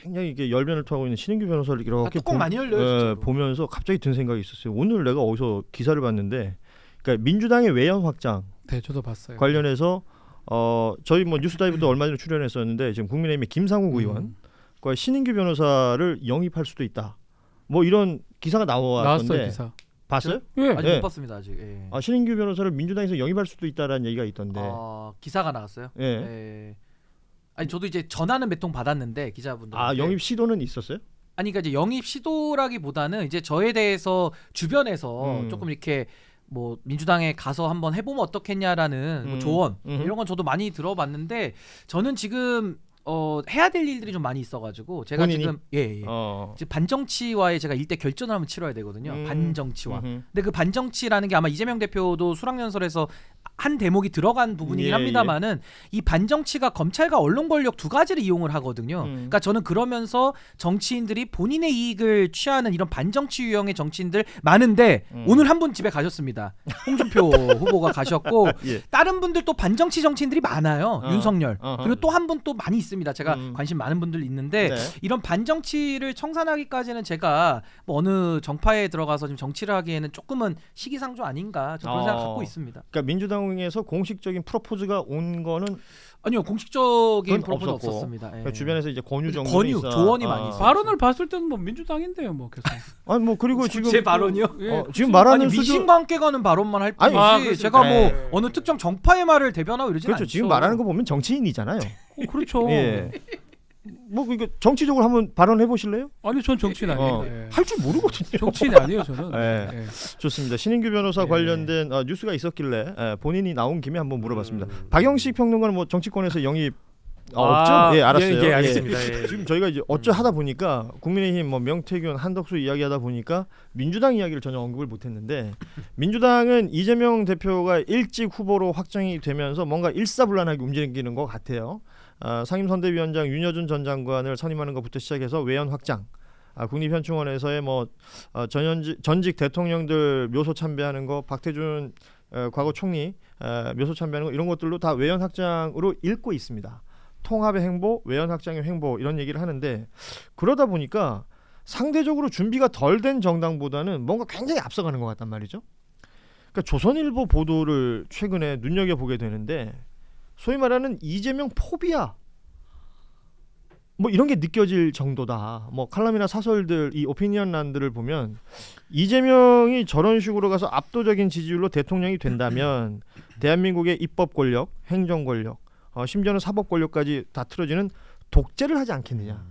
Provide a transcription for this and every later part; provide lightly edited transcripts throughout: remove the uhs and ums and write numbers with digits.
굉장히 이게 열변을 토하고 있는 신인규 변호사를 이렇게 뚜껑 많이 열려요. 보면서 갑자기 든 생각이 있었어요. 오늘 내가 어디서 기사를 봤는데, 그러니까 민주당의 외연 확장 네, 저도 봤어요. 관련해서 저희 뭐 뉴스다이브도 얼마 전에 출연했었는데 지금 국민의힘의 김상욱 의원과 신인규 변호사를 영입할 수도 있다. 뭐 이런 기사가 나왔던데 나왔어요 기사. 봤어요? 예. 아직 네. 못 봤습니다 아직. 예. 신인규 변호사를 민주당에서 영입할 수도 있다라는 얘기가 있던데. 기사가 나왔어요. 예. 예. 아니 저도 이제 전화는 몇 통 받았는데 기자분들. 영입 시도는 있었어요? 아니 그러니까 이제 영입 시도라기보다는 이제 저에 대해서 주변에서 조금 이렇게 뭐 민주당에 가서 한번 해보면 어떻겠냐라는 뭐 조언 이런 건 저도 많이 들어봤는데 저는 지금 해야 될 일들이 좀 많이 있어가지고 제가 본인이? 지금 이제 반정치와의 제가 일대 결전을 한번 치러야 되거든요. 반정치와. 근데 그 반정치라는 게 아마 이재명 대표도 수락연설에서 한 대목이 들어간 부분이긴 합니다만은 이 반정치가 검찰과 언론 권력 두 가지를 이용을 하거든요. 그러니까 저는 그러면서 정치인들이 본인의 이익을 취하는 이런 반정치 유형의 정치인들 많은데 오늘 한 분 집에 가셨습니다. 홍준표 후보가 가셨고 예. 다른 분들 또 반정치 정치인들이 많아요. 윤석열. 그리고 또 한 분 또 많이 있습니다. 제가 관심 많은 분들 있는데 네. 이런 반정치를 청산하기까지는 제가 뭐 어느 정파에 들어가서 지금 정치를 하기에는 조금은 시기상조 아닌가 저는 그런 생각 갖고 있습니다. 그러니까 민주당에서 공식적인 프로포즈가 온 거는 아니요 공식적인 그건 프로포즈는 없었고. 없었습니다. 예. 그러니까 주변에서 이제 권유 정도 조언이 많이 있어요. 발언을 봤을 때는 뭐 민주당인데요, 뭐 계속. 아니 뭐 그리고 지금 제 발언이요? 지금 말하는 아니 수준 민심과 함께 가는 발언만 할 아니, 뿐이지 제가 뭐 네. 어느 특정 정파의 말을 대변하고 이러진 그렇죠. 않죠. 지금 말하는 거 보면 정치인이잖아요. 그렇죠. 예. 뭐 이거 정치적으로 한번 발언해 보실래요? 아니 전 정치인 아니에요. 예. 할 줄 모르거든요. 정치인 아니에요 저는. 예. 예. 좋습니다. 신인규 변호사 관련된 뉴스가 있었길래 본인이 나온 김에 한번 물어봤습니다. 박영식 평론가는 뭐 정치권에서 영입 없죠? 예, 알았어요. 예, 알겠습니다. 예. 지금 저희가 이제 어쩌 하다 보니까 국민의힘 뭐 명태균, 한덕수 이야기하다 보니까 민주당 이야기를 전혀 언급을 못했는데 민주당은 이재명 대표가 일찍 후보로 확정이 되면서 뭔가 일사불란하게 움직이는 것 같아요. 상임선대위원장 윤여준 전 장관을 선임하는 것부터 시작해서 외연 확장, 국립현충원에서의 뭐 전직 대통령들 묘소 참배하는 거, 박태준 과거 총리 묘소 참배하는 거 이런 것들로 다 외연 확장으로 읽고 있습니다. 통합의 행보, 외연 확장의 행보 이런 얘기를 하는데 그러다 보니까 상대적으로 준비가 덜 된 정당보다는 뭔가 굉장히 앞서가는 것 같단 말이죠. 그러니까 조선일보 보도를 최근에 눈여겨보게 되는데 소위 말하는 이재명 포비아 뭐 이런 게 느껴질 정도다. 뭐 칼럼이나 사설들 이 오피니언란들을 보면 이재명이 저런 식으로 가서 압도적인 지지율로 대통령이 된다면 대한민국의 입법 권력, 행정 권력, 심지어는 사법 권력까지 다 틀어지는 독재를 하지 않겠느냐.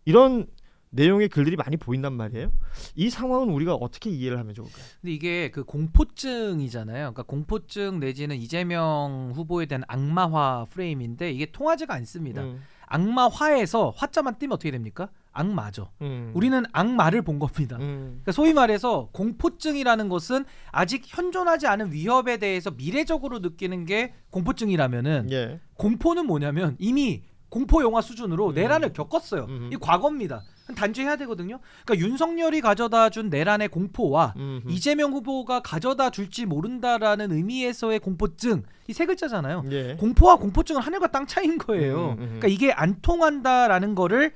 이런 내용의 글들이 많이 보인단 말이에요. 이 상황은 우리가 어떻게 이해를 하면 좋을까요? 근데 이게 그 공포증이잖아요. 그러니까 공포증 내지는 이재명 후보에 대한 악마화 프레임인데 이게 통하지가 않습니다. 악마화에서 화자만 띄면 어떻게 됩니까? 악마죠. 우리는 악마를 본 겁니다. 그러니까 소위 말해서 공포증이라는 것은 아직 현존하지 않은 위협에 대해서 미래적으로 느끼는 게 공포증이라면은 예. 공포는 뭐냐면 이미 공포 영화 수준으로 내란을 겪었어요. 이 과거입니다. 단죄해야 되거든요. 그러니까 윤석열이 가져다 준 내란의 공포와 이재명 후보가 가져다 줄지 모른다라는 의미에서의 공포증 이 세 글자잖아요. 예. 공포와 공포증은 하늘과 땅 차이인 거예요. 그러니까 이게 안 통한다라는 거를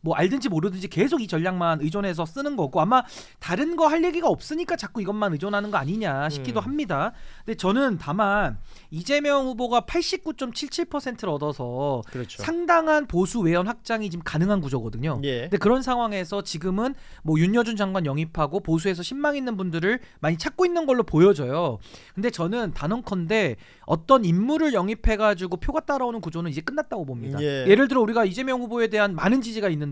뭐 알든지 모르든지 계속 이 전략만 의존해서 쓰는 거고 아마 다른 거 할 얘기가 없으니까 자꾸 이것만 의존하는 거 아니냐 싶기도 합니다. 근데 저는 다만 이재명 후보가 89.77%를 얻어서 그렇죠. 상당한 보수 외연 확장이 지금 가능한 구조거든요. 예. 근데 그런 상황에서 지금은 뭐 윤여준 장관 영입하고 보수에서 신망 있는 분들을 많이 찾고 있는 걸로 보여져요. 근데 저는 단언컨대 어떤 인물을 영입해가지고 표가 따라오는 구조는 이제 끝났다고 봅니다. 예. 예를 들어 우리가 이재명 후보에 대한 많은 지지가 있는데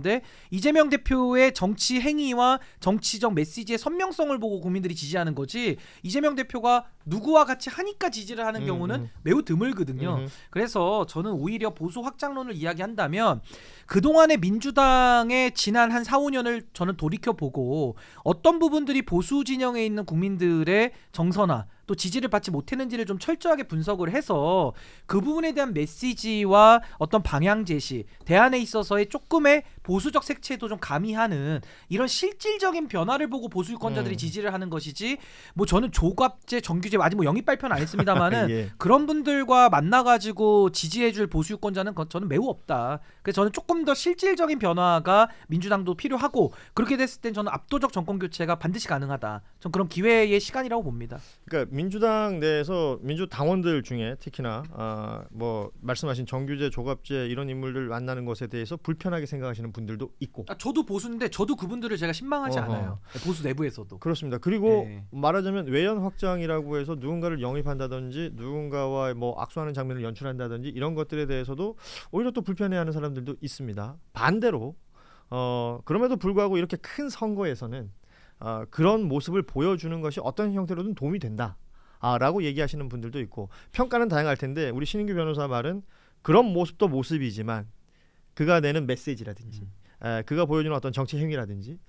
이재명 대표의 정치 행위와 정치적 메시지의 선명성을 보고 국민들이 지지하는 거지 이재명 대표가 누구와 같이 하니까 지지를 하는 경우는 매우 드물거든요. 그래서 저는 오히려 보수 확장론을 이야기한다면 그동안의 민주당의 지난 한 4, 5년을 저는 돌이켜보고 어떤 부분들이 보수 진영에 있는 국민들의 정서나 또 지지를 받지 못했는지를 좀 철저하게 분석을 해서 그 부분에 대한 메시지와 어떤 방향 제시, 대안에 있어서의 조금의 보수적 색채도 좀 가미하는 이런 실질적인 변화를 보고 보수 유권자들이 지지를 하는 것이지 뭐 저는 조갑제, 정규제 아직 뭐 영입 발표는 안 했습니다만은 예. 그런 분들과 만나가지고 지지해줄 보수 유권자는 저는 매우 없다. 그래서 저는 조금 더 실질적인 변화가 민주당도 필요하고 그렇게 됐을 땐 저는 압도적 정권 교체가 반드시 가능하다. 전 그런 기회의 시간이라고 봅니다. 그러니까 민주당 내에서 민주당원들 중에 특히나 뭐 말씀하신 정규제, 조갑제 이런 인물들 만나는 것에 대해서 불편하게 생각하시는 분들도 있고. 저도 보수인데 저도 그분들을 제가 신망하지 어허. 않아요. 보수 내부에서도. 그렇습니다. 그리고 네. 말하자면 외연 확장이라고 해서 누군가를 영입한다든지 누군가와 뭐 악수하는 장면을 연출한다든지 이런 것들에 대해서도 오히려 또 불편해하는 사람들도 있습니다. 반대로 그럼에도 불구하고 이렇게 큰 선거에서는 그런 모습을 보여주는 것이 어떤 형태로든 도움이 된다. 라고 얘기하시는 분들도 있고 평가는 다양할 텐데 우리 신인규 변호사 말은 그런 모습도 모습이지만 그가 내는 메시지라든지 그가 보여주는 어떤 정치 행위라든지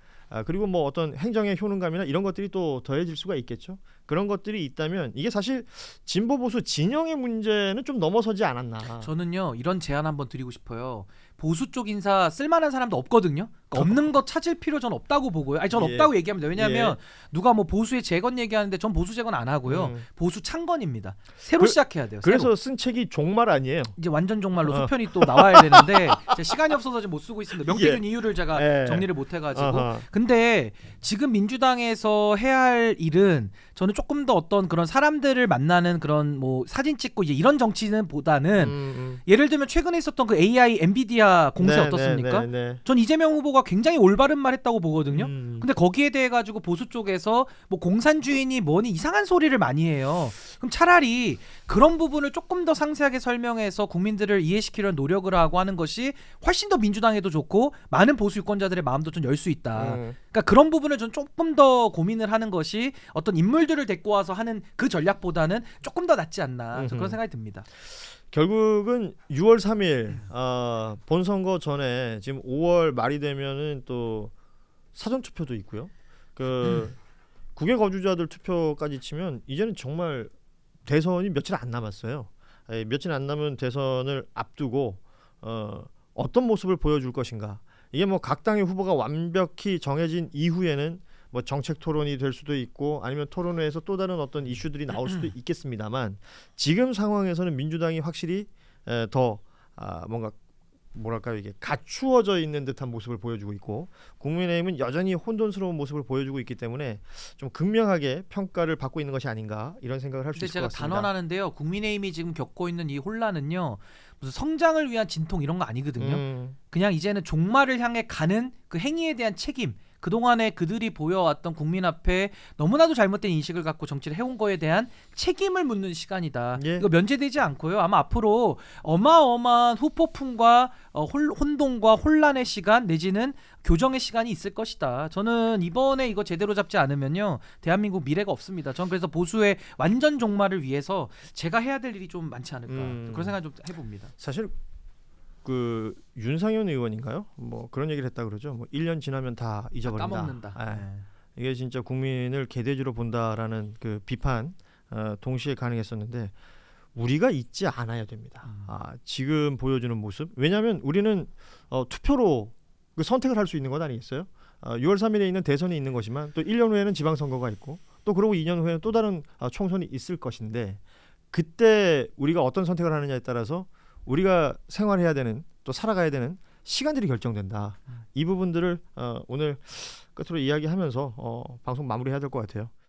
그리고 뭐 어떤 행정의 효능감이나 이런 것들이 또 더해질 수가 있겠죠. 그런 것들이 있다면 이게 사실 진보 보수 진영의 문제는 좀 넘어서지 않았나. 저는요 이런 제안 한번 드리고 싶어요. 보수 쪽 인사 쓸만한 사람도 없거든요. 그러니까 없는 거 찾을 필요 전 없다고 보고요. 아니 전 예. 없다고 얘기합니다. 왜냐하면 누가 뭐 보수의 재건 얘기하는데 전 보수 재건 안 하고요. 보수 창건입니다. 새로 시작해야 돼요. 그래서 새로. 쓴 책이 종말 아니에요. 이제 완전 종말로 소편이 또 나와야 되는데 제가 시간이 없어서 지금 못 쓰고 있습니다. 명태균 이유를 제가 예. 정리를 못 해가지고. 아하. 근데 지금 민주당에서 해야 할 일은 저는 조금 더 어떤 그런 사람들을 만나는 그런 뭐 사진 찍고 이제 이런 정치는 보다는 예를 들면 최근에 있었던 그 AI 엔비디아 공세 네, 어떻습니까? 네. 전 이재명 후보가 굉장히 올바른 말 했다고 보거든요. 음. 근데 거기에 대해 가지고 보수 쪽에서 뭐 공산주의니 뭐니 이상한 소리를 많이 해요. 그럼 차라리 그런 부분을 조금 더 상세하게 설명해서 국민들을 이해시키려는 노력을 하고 하는 것이 훨씬 더 민주당에도 좋고 많은 보수 유권자들의 마음도 좀 열 수 있다. 그러니까 그런 부분을 좀 조금 더 고민을 하는 것이 어떤 인물들을 데리고 와서 하는 그 전략보다는 조금 더 낫지 않나. 저 그런 생각이 듭니다. 결국은 6월 3일 본선거 전에 지금 5월 말이 되면은 또 사전 투표도 있고요. 그 국외 거주자들 투표까지 치면 이제는 정말 대선이 며칠 안 남았어요. 며칠 안 남은 대선을 앞두고 어떤 모습을 보여줄 것인가. 이게 뭐 각 당의 후보가 완벽히 정해진 이후에는 뭐 정책 토론이 될 수도 있고 아니면 토론회에서 또 다른 어떤 이슈들이 나올 수도 있겠습니다만 지금 상황에서는 민주당이 확실히 더 뭔가 뭐랄까요 이게 갖추어져 있는 듯한 모습을 보여주고 있고 국민의힘은 여전히 혼돈스러운 모습을 보여주고 있기 때문에 좀 극명하게 평가를 받고 있는 것이 아닌가 이런 생각을 할 수 근데 있을 제가 것 같습니다. 단언하는데요. 국민의힘이 지금 겪고 있는 이 혼란은요. 무슨 성장을 위한 진통 이런 거 아니거든요. 그냥 이제는 종말을 향해 가는 그 행위에 대한 책임 그동안에 그들이 보여왔던 국민 앞에 너무나도 잘못된 인식을 갖고 정치를 해온 거에 대한 책임을 묻는 시간이다. 예. 이거 면제되지 않고요. 아마 앞으로 어마어마한 후폭풍과 혼동과 혼란의 시간 내지는 교정의 시간이 있을 것이다. 저는 이번에 이거 제대로 잡지 않으면요. 대한민국 미래가 없습니다. 전 그래서 보수의 완전 종말을 위해서 제가 해야 될 일이 좀 많지 않을까. 그런 생각 좀 해봅니다. 사실 그 윤상현 의원인가요? 뭐 그런 얘기를 했다 그러죠. 뭐 1년 지나면 다 잊어버린다. 까먹는다. 예. 이게 진짜 국민을 개돼지로 본다라는 그 비판 동시에 가능했었는데 우리가 잊지 않아야 됩니다. 지금 보여주는 모습. 왜냐하면 우리는 투표로 그 선택을 할 수 있는 것 아니겠어요? 6월 3일에 있는 대선이 있는 것이지만 또 1년 후에는 지방선거가 있고 또 그러고 2년 후에는 또 다른 총선이 있을 것인데 그때 우리가 어떤 선택을 하느냐에 따라서 우리가 생활해야 되는 또 살아가야 되는 시간들이 결정된다. 이 부분들을 오늘 끝으로 이야기하면서 방송 마무리해야 될 것 같아요.